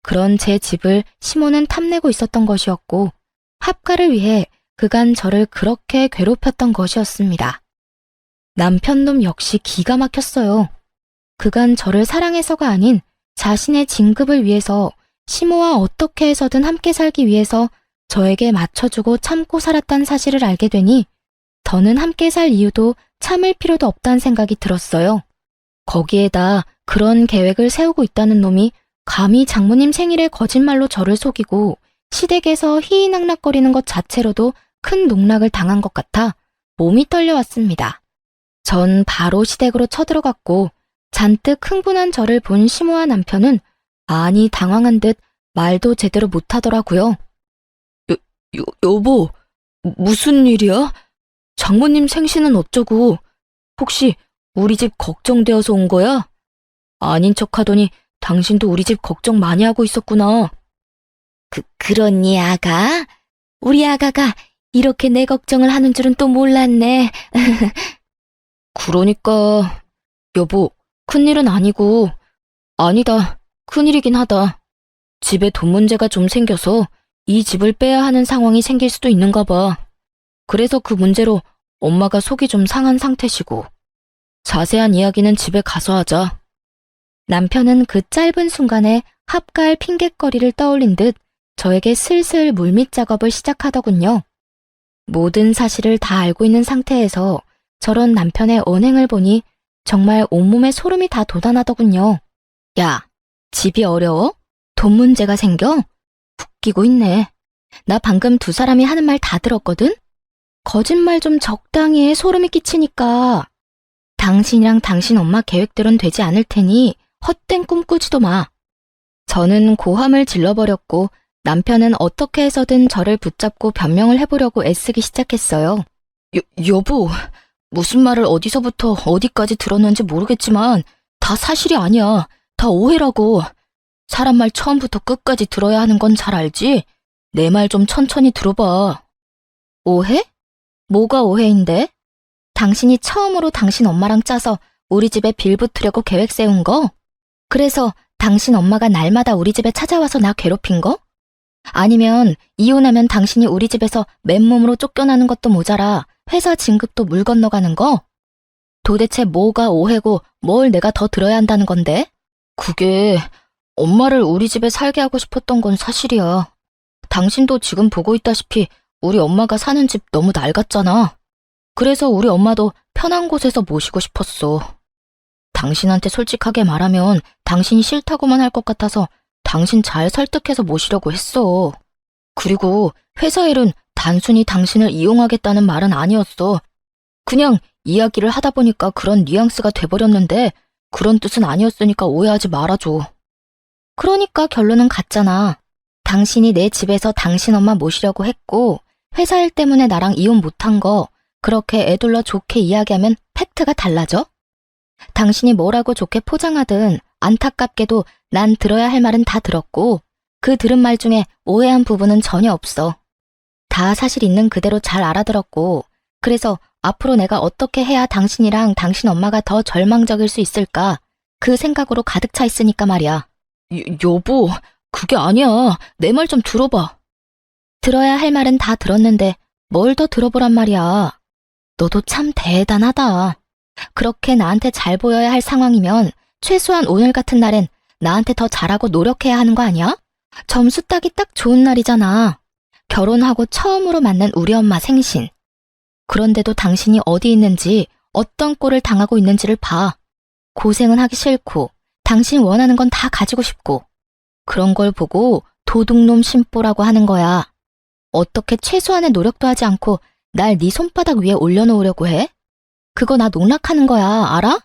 그런 제 집을 시모는 탐내고 있었던 것이었고 합가를 위해 그간 저를 그렇게 괴롭혔던 것이었습니다. 남편놈 역시 기가 막혔어요. 그간 저를 사랑해서가 아닌 자신의 진급을 위해서 시모와 어떻게 해서든 함께 살기 위해서 저에게 맞춰주고 참고 살았단 사실을 알게 되니 더는 함께 살 이유도 참을 필요도 없다는 생각이 들었어요. 거기에다 그런 계획을 세우고 있다는 놈이 감히 장모님 생일에 거짓말로 저를 속이고 시댁에서 희희낙낙거리는 것 자체로도 큰 농락을 당한 것 같아 몸이 떨려왔습니다. 전 바로 시댁으로 쳐들어갔고 잔뜩 흥분한 저를 본 시모와 남편은 많이 당황한 듯 말도 제대로 못하더라고요. 여보, 무슨 일이야? 장모님 생신은 어쩌고? 혹시 우리 집 걱정되어서 온 거야? 아닌 척하더니 당신도 우리 집 걱정 많이 하고 있었구나. 그러니 아가? 우리 아가가 이렇게 내 걱정을 하는 줄은 또 몰랐네. 그러니까 여보, 큰일은 아니고 아니다, 큰일이긴 하다. 집에 돈 문제가 좀 생겨서 이 집을 빼야 하는 상황이 생길 수도 있는가 봐. 그래서 그 문제로 엄마가 속이 좀 상한 상태시고. 자세한 이야기는 집에 가서 하자. 남편은 그 짧은 순간에 합갈 핑곗거리를 떠올린 듯 저에게 슬슬 물밑 작업을 시작하더군요. 모든 사실을 다 알고 있는 상태에서 저런 남편의 언행을 보니 정말 온몸에 소름이 다 돋아나더군요. 야, 집이 어려워? 돈 문제가 생겨? 웃기고 있네. 나 방금 두 사람이 하는 말 다 들었거든? 거짓말 좀 적당히 해, 소름이 끼치니까. 당신이랑 당신 엄마 계획대로는 되지 않을 테니 헛된 꿈 꾸지도 마. 저는 고함을 질러버렸고 남편은 어떻게 해서든 저를 붙잡고 변명을 해보려고 애쓰기 시작했어요. 여보, 무슨 말을 어디서부터 어디까지 들었는지 모르겠지만 다 사실이 아니야. 다 오해라고. 사람 말 처음부터 끝까지 들어야 하는 건 잘 알지? 내 말 좀 천천히 들어봐. 오해? 뭐가 오해인데? 당신이 처음으로 당신 엄마랑 짜서 우리 집에 빌붙으려고 계획 세운 거? 그래서 당신 엄마가 날마다 우리 집에 찾아와서 나 괴롭힌 거? 아니면 이혼하면 당신이 우리 집에서 맨몸으로 쫓겨나는 것도 모자라 회사 진급도 물 건너가는 거? 도대체 뭐가 오해고 뭘 내가 더 들어야 한다는 건데? 그게 엄마를 우리 집에 살게 하고 싶었던 건 사실이야. 당신도 지금 보고 있다시피 우리 엄마가 사는 집 너무 낡았잖아. 그래서 우리 엄마도 편한 곳에서 모시고 싶었어. 당신한테 솔직하게 말하면 당신이 싫다고만 할 것 같아서 당신 잘 설득해서 모시려고 했어. 그리고 회사 일은 단순히 당신을 이용하겠다는 말은 아니었어. 그냥 이야기를 하다 보니까 그런 뉘앙스가 돼버렸는데 그런 뜻은 아니었으니까 오해하지 말아줘. 그러니까 결론은 같잖아. 당신이 내 집에서 당신 엄마 모시려고 했고 회사 일 때문에 나랑 이혼 못한 거 그렇게 애둘러 좋게 이야기하면 팩트가 달라져? 당신이 뭐라고 좋게 포장하든 안타깝게도 난 들어야 할 말은 다 들었고 그 들은 말 중에 오해한 부분은 전혀 없어. 다 사실 있는 그대로 잘 알아들었고 그래서 앞으로 내가 어떻게 해야 당신이랑 당신 엄마가 더 절망적일 수 있을까 그 생각으로 가득 차 있으니까 말이야. 여보, 그게 아니야. 내 말 좀 들어봐. 들어야 할 말은 다 들었는데 뭘 더 들어보란 말이야. 너도 참 대단하다. 그렇게 나한테 잘 보여야 할 상황이면 최소한 오늘 같은 날엔 나한테 더 잘하고 노력해야 하는 거 아니야? 점수 따기 딱 좋은 날이잖아. 결혼하고 처음으로 만난 우리 엄마 생신. 그런데도 당신이 어디 있는지 어떤 꼴을 당하고 있는지를 봐. 고생은 하기 싫고 당신 원하는 건 다 가지고 싶고 그런 걸 보고 도둑놈 심보라고 하는 거야. 어떻게 최소한의 노력도 하지 않고 날 네 손바닥 위에 올려놓으려고 해? 그거 나 농락하는 거야, 알아?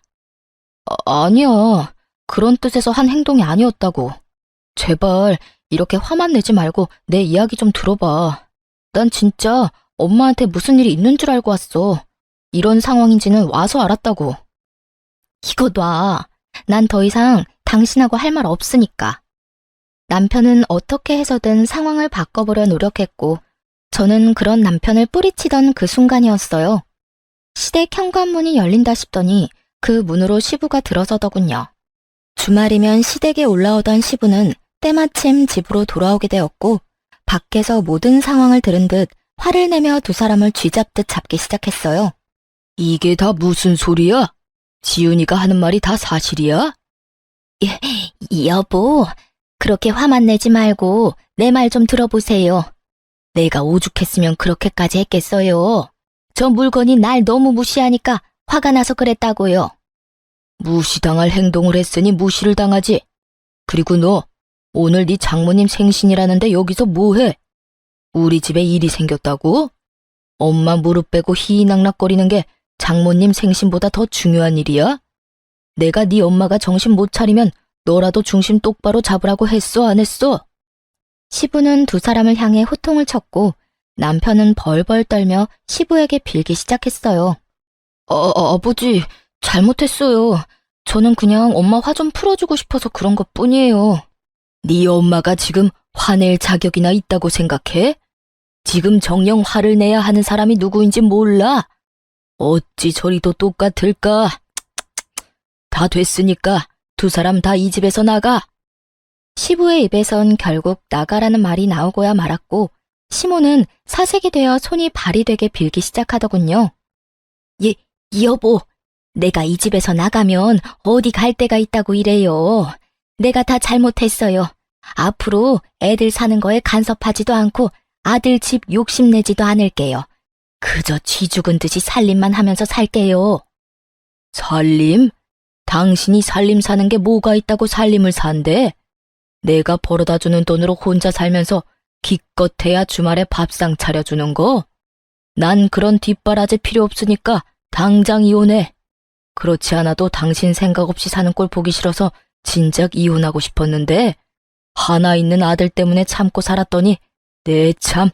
아니야. 그런 뜻에서 한 행동이 아니었다고. 제발 이렇게 화만 내지 말고 내 이야기 좀 들어봐. 난 진짜 엄마한테 무슨 일이 있는 줄 알고 왔어. 이런 상황인지는 와서 알았다고. 이거 놔. 난 더 이상 당신하고 할 말 없으니까. 남편은 어떻게 해서든 상황을 바꿔보려 노력했고 저는 그런 남편을 뿌리치던 그 순간이었어요. 시댁 현관문이 열린다 싶더니 그 문으로 시부가 들어서더군요. 주말이면 시댁에 올라오던 시부는 때마침 집으로 돌아오게 되었고 밖에서 모든 상황을 들은 듯 화를 내며 두 사람을 쥐잡듯 잡기 시작했어요. 이게 다 무슨 소리야? 지은이가 하는 말이 다 사실이야? 여보, 그렇게 화만 내지 말고 내 말 좀 들어보세요. 내가 오죽했으면 그렇게까지 했겠어요. 저 물건이 날 너무 무시하니까 화가 나서 그랬다고요. 무시당할 행동을 했으니 무시를 당하지. 그리고 너 오늘 네 장모님 생신이라는데 여기서 뭐해? 우리 집에 일이 생겼다고? 엄마 무릎 빼고 희희낙낙거리는 게 장모님 생신보다 더 중요한 일이야? 내가 네 엄마가 정신 못 차리면 너라도 중심 똑바로 잡으라고 했어, 안 했어? 시부는 두 사람을 향해 호통을 쳤고 남편은 벌벌 떨며 시부에게 빌기 시작했어요. 아버지, 잘못했어요. 저는 그냥 엄마 화 좀 풀어주고 싶어서 그런 것뿐이에요. 네 엄마가 지금 화낼 자격이나 있다고 생각해? 지금 정녕 화를 내야 하는 사람이 누구인지 몰라? 어찌 저리도 똑같을까? 다 됐으니까 두 사람 다 이 집에서 나가. 시부의 입에선 결국 나가라는 말이 나오고야 말았고 시모는 사색이 되어 손이 발이 되게 빌기 시작하더군요. 여보, 내가 이 집에서 나가면 어디 갈 데가 있다고 이래요. 내가 다 잘못했어요. 앞으로 애들 사는 거에 간섭하지도 않고 아들 집 욕심내지도 않을게요. 그저 쥐 죽은 듯이 살림만 하면서 살게요. 살림? 당신이 살림 사는 게 뭐가 있다고 살림을 산대? 내가 벌어다 주는 돈으로 혼자 살면서 기껏해야 주말에 밥상 차려주는 거? 난 그런 뒷바라지 필요 없으니까 당장 이혼해. 그렇지 않아도 당신 생각 없이 사는 꼴 보기 싫어서 진작 이혼하고 싶었는데 하나 있는 아들 때문에 참고 살았더니 내 참,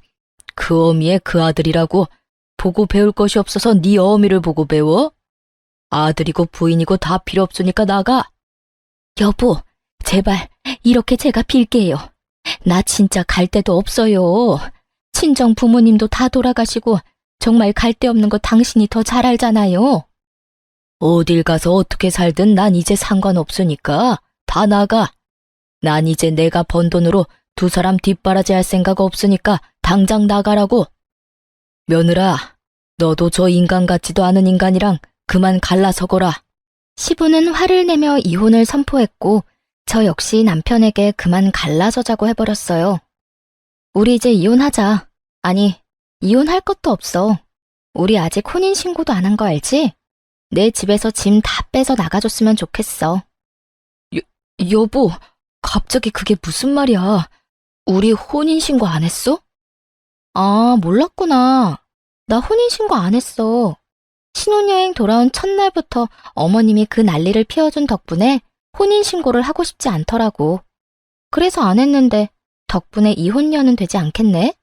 그 어미의 그 아들이라고 보고 배울 것이 없어서 네 어미를 보고 배워? 아들이고 부인이고 다 필요 없으니까 나가. 여보, 제발 이렇게 제가 빌게요. 나 진짜 갈 데도 없어요. 친정 부모님도 다 돌아가시고 정말 갈 데 없는 거 당신이 더 잘 알잖아요. 어딜 가서 어떻게 살든 난 이제 상관없으니까 다 나가. 난 이제 내가 번 돈으로 두 사람 뒷바라지 할 생각 없으니까 당장 나가라고. 며느라, 너도 저 인간 같지도 않은 인간이랑 그만 갈라서거라. 시부는 화를 내며 이혼을 선포했고 저 역시 남편에게 그만 갈라서자고 해버렸어요. 우리 이제 이혼하자. 아니, 이혼할 것도 없어. 우리 아직 혼인신고도 안 한 거 알지? 내 집에서 짐 다 빼서 나가줬으면 좋겠어. 여보, 갑자기 그게 무슨 말이야? 우리 혼인신고 안 했어? 아, 몰랐구나. 나 혼인신고 안 했어. 신혼여행 돌아온 첫날부터 어머님이 그 난리를 피워준 덕분에 혼인신고를 하고 싶지 않더라고. 그래서 안 했는데 덕분에 이혼녀는 되지 않겠네?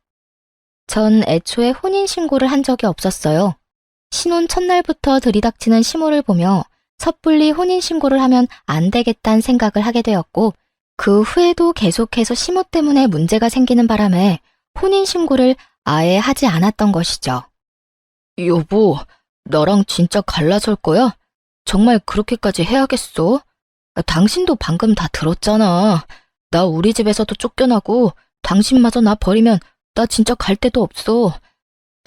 전 애초에 혼인신고를 한 적이 없었어요. 신혼 첫날부터 들이닥치는 시모를 보며 섣불리 혼인신고를 하면 안 되겠다는 생각을 하게 되었고 그 후에도 계속해서 시모 때문에 문제가 생기는 바람에 혼인신고를 아예 하지 않았던 것이죠. 여보, 나랑 진짜 갈라설 거야? 정말 그렇게까지 해야겠어? 당신도 방금 다 들었잖아. 나 우리 집에서도 쫓겨나고 당신마저 나 버리면 나 진짜 갈 데도 없어.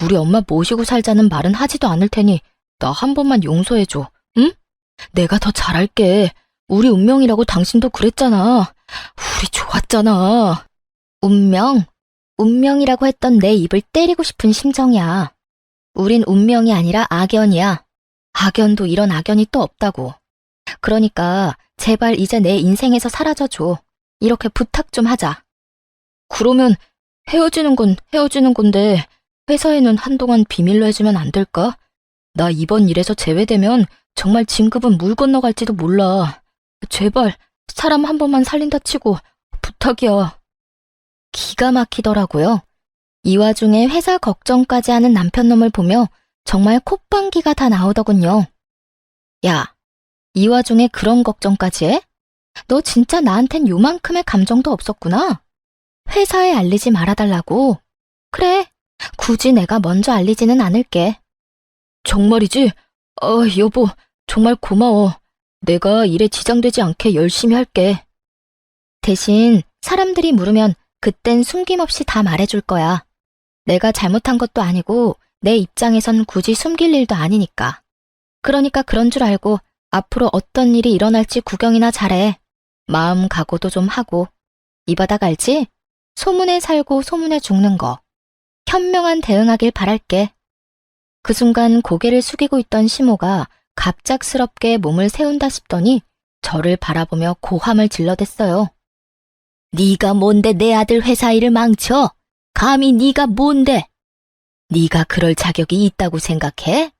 우리 엄마 모시고 살자는 말은 하지도 않을 테니 나 한 번만 용서해줘, 응? 내가 더 잘할게. 우리 운명이라고 당신도 그랬잖아. 우리 좋았잖아. 운명? 운명이라고 했던 내 입을 때리고 싶은 심정이야. 우린 운명이 아니라 악연이야. 악연도 이런 악연이 또 없다고. 그러니까 제발 이제 내 인생에서 사라져줘. 이렇게 부탁 좀 하자. 그러면 헤어지는 건 헤어지는 건데 회사에는 한동안 비밀로 해주면 안 될까? 나 이번 일에서 제외되면 정말 진급은 물 건너갈지도 몰라. 제발 사람 한 번만 살린다 치고 부탁이야. 기가 막히더라고요. 이 와중에 회사 걱정까지 하는 남편놈을 보며 정말 콧방귀가 다 나오더군요. 야, 이 와중에 그런 걱정까지 해? 너 진짜 나한텐 요만큼의 감정도 없었구나. 회사에 알리지 말아달라고. 그래, 굳이 내가 먼저 알리지는 않을게. 정말이지? 여보, 정말 고마워. 내가 일에 지장되지 않게 열심히 할게. 대신 사람들이 물으면 그땐 숨김없이 다 말해줄 거야. 내가 잘못한 것도 아니고 내 입장에선 굳이 숨길 일도 아니니까. 그러니까 그런 줄 알고 앞으로 어떤 일이 일어날지 구경이나 잘해. 마음 각오도 좀 하고. 이 바닥 알지? 소문에 살고 소문에 죽는 거. 현명한 대응하길 바랄게. 그 순간 고개를 숙이고 있던 시모가 갑작스럽게 몸을 세운다 싶더니 저를 바라보며 고함을 질러댔어요. 네가 뭔데 내 아들 회사 일을 망쳐? 감히 네가 뭔데? 네가 그럴 자격이 있다고 생각해?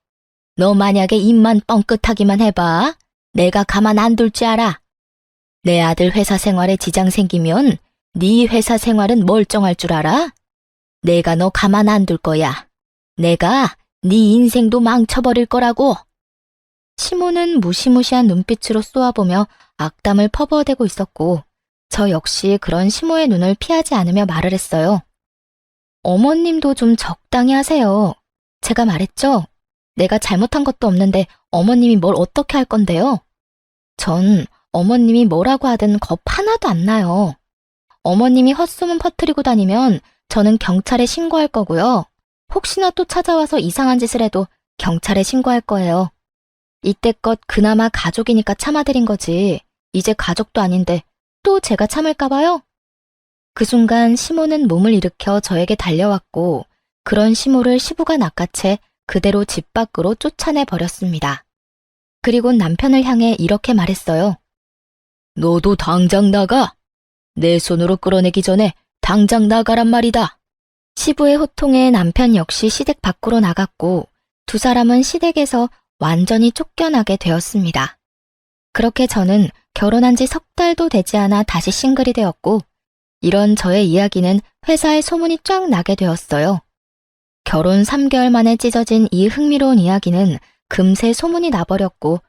너 만약에 입만 뻥끗하기만 해봐. 내가 가만 안 둘 줄 알아. 내 아들 회사 생활에 지장 생기면 네 회사 생활은 멀쩡할 줄 알아? 내가 너 가만 안 둘 거야. 내가 네 인생도 망쳐버릴 거라고. 시모는 무시무시한 눈빛으로 쏘아보며 악담을 퍼부어대고 있었고, 저 역시 그런 시모의 눈을 피하지 않으며 말을 했어요. 어머님도 좀 적당히 하세요. 제가 말했죠? 내가 잘못한 것도 없는데 어머님이 뭘 어떻게 할 건데요? 전 어머님이 뭐라고 하든 겁 하나도 안 나요. 어머님이 헛소문 퍼뜨리고 다니면 저는 경찰에 신고할 거고요. 혹시나 또 찾아와서 이상한 짓을 해도 경찰에 신고할 거예요. 이때껏 그나마 가족이니까 참아드린 거지. 이제 가족도 아닌데 또 제가 참을까봐요? 그 순간 시모는 몸을 일으켜 저에게 달려왔고, 그런 시모를 시부가 낚아채 그대로 집 밖으로 쫓아내 버렸습니다. 그리고 남편을 향해 이렇게 말했어요. 너도 당장 나가. 내 손으로 끌어내기 전에 당장 나가란 말이다. 시부의 호통에 남편 역시 시댁 밖으로 나갔고, 두 사람은 시댁에서 완전히 쫓겨나게 되었습니다. 그렇게 저는 결혼한 지 석 달도 되지 않아 다시 싱글이 되었고, 이런 저의 이야기는 회사에 소문이 쫙 나게 되었어요. 결혼 3개월 만에 찢어진 이 흥미로운 이야기는 금세 소문이 나버렸고,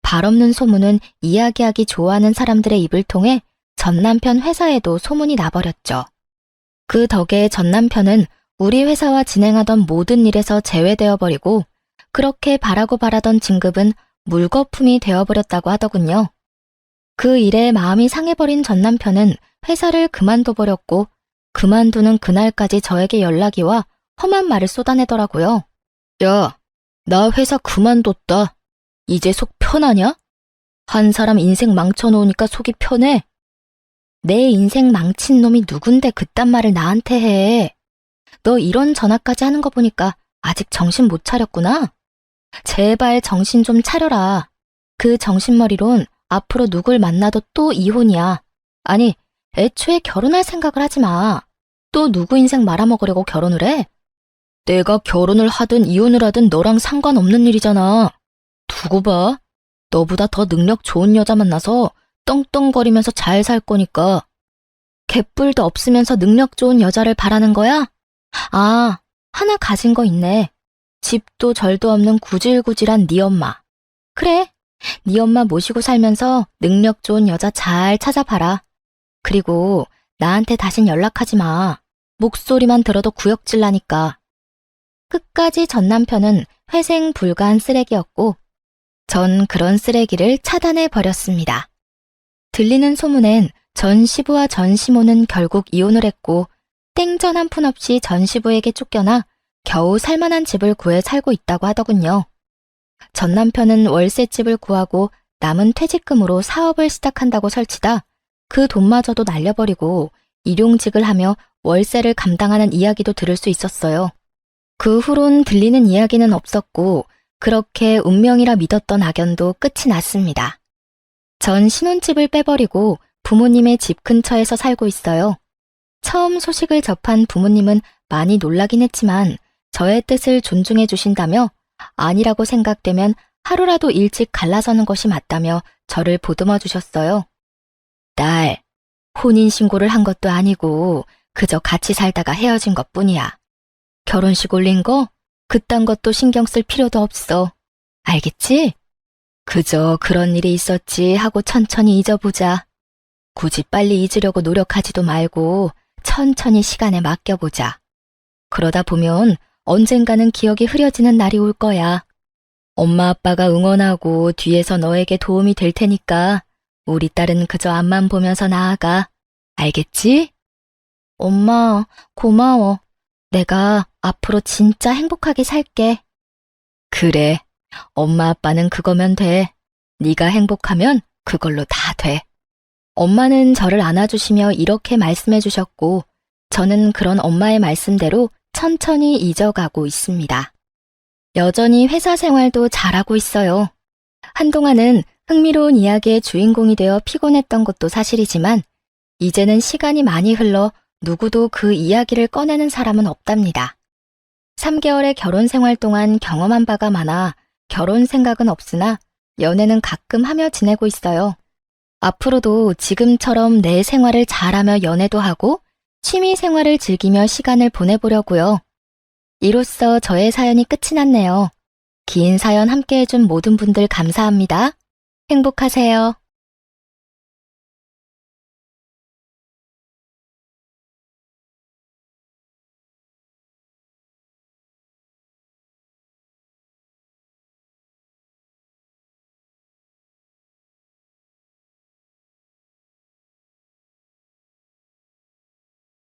발 없는 소문은 이야기하기 좋아하는 사람들의 입을 통해 전 남편 회사에도 소문이 나버렸죠. 그 덕에 전 남편은 우리 회사와 진행하던 모든 일에서 제외되어 버리고, 그렇게 바라고 바라던 진급은 물거품이 되어버렸다고 하더군요. 그 일에 마음이 상해버린 전 남편은 회사를 그만둬버렸고, 그만두는 그날까지 저에게 연락이 와 험한 말을 쏟아내더라고요. 야, 나 회사 그만뒀다. 이제 속 편하냐? 한 사람 인생 망쳐놓으니까 속이 편해. 내 인생 망친 놈이 누군데 그딴 말을 나한테 해. 너 이런 전화까지 하는 거 보니까 아직 정신 못 차렸구나. 제발 정신 좀 차려라. 그 정신머리론 앞으로 누굴 만나도 또 이혼이야. 아니, 애초에 결혼할 생각을 하지 마. 또 누구 인생 말아먹으려고 결혼을 해? 내가 결혼을 하든 이혼을 하든 너랑 상관없는 일이잖아. 두고 봐. 너보다 더 능력 좋은 여자 만나서 떵떵거리면서 잘 살 거니까. 개뿔도 없으면서 능력 좋은 여자를 바라는 거야? 아, 하나 가진 거 있네. 집도 절도 없는 구질구질한 네 엄마. 그래, 네 엄마 모시고 살면서 능력 좋은 여자 잘 찾아봐라. 그리고 나한테 다신 연락하지 마. 목소리만 들어도 구역질 나니까. 끝까지 전 남편은 회생 불가한 쓰레기였고, 전 그런 쓰레기를 차단해 버렸습니다. 들리는 소문엔 전 시부와 전 시모는 결국 이혼을 했고, 땡전 한 푼 없이 전 시부에게 쫓겨나 겨우 살만한 집을 구해 살고 있다고 하더군요. 전 남편은 월세집을 구하고 남은 퇴직금으로 사업을 시작한다고 설치다 그 돈마저도 날려버리고 일용직을 하며 월세를 감당하는 이야기도 들을 수 있었어요. 그 후론 들리는 이야기는 없었고, 그렇게 운명이라 믿었던 악연도 끝이 났습니다. 전 신혼집을 빼버리고 부모님의 집 근처에서 살고 있어요. 처음 소식을 접한 부모님은 많이 놀라긴 했지만 저의 뜻을 존중해 주신다며, 아니라고 생각되면 하루라도 일찍 갈라서는 것이 맞다며 저를 보듬어 주셨어요. 딸, 혼인신고를 한 것도 아니고 그저 같이 살다가 헤어진 것뿐이야. 결혼식 올린 거? 그딴 것도 신경 쓸 필요도 없어. 알겠지? 그저 그런 일이 있었지 하고 천천히 잊어보자. 굳이 빨리 잊으려고 노력하지도 말고 천천히 시간에 맡겨보자. 그러다 보면 언젠가는 기억이 흐려지는 날이 올 거야. 엄마 아빠가 응원하고 뒤에서 너에게 도움이 될 테니까 우리 딸은 그저 앞만 보면서 나아가. 알겠지? 엄마, 고마워. 내가 앞으로 진짜 행복하게 살게. 그래, 엄마 아빠는 그거면 돼. 네가 행복하면 그걸로 다 돼. 엄마는 저를 안아주시며 이렇게 말씀해 주셨고, 저는 그런 엄마의 말씀대로 천천히 잊어가고 있습니다. 여전히 회사 생활도 잘하고 있어요. 한동안은 흥미로운 이야기의 주인공이 되어 피곤했던 것도 사실이지만, 이제는 시간이 많이 흘러 누구도 그 이야기를 꺼내는 사람은 없답니다. 3개월의 결혼 생활 동안 경험한 바가 많아 결혼 생각은 없으나 연애는 가끔 하며 지내고 있어요. 앞으로도 지금처럼 내 생활을 잘하며 연애도 하고 취미 생활을 즐기며 시간을 보내보려고요. 이로써 저의 사연이 끝이 났네요. 긴 사연 함께 해준 모든 분들 감사합니다. 행복하세요.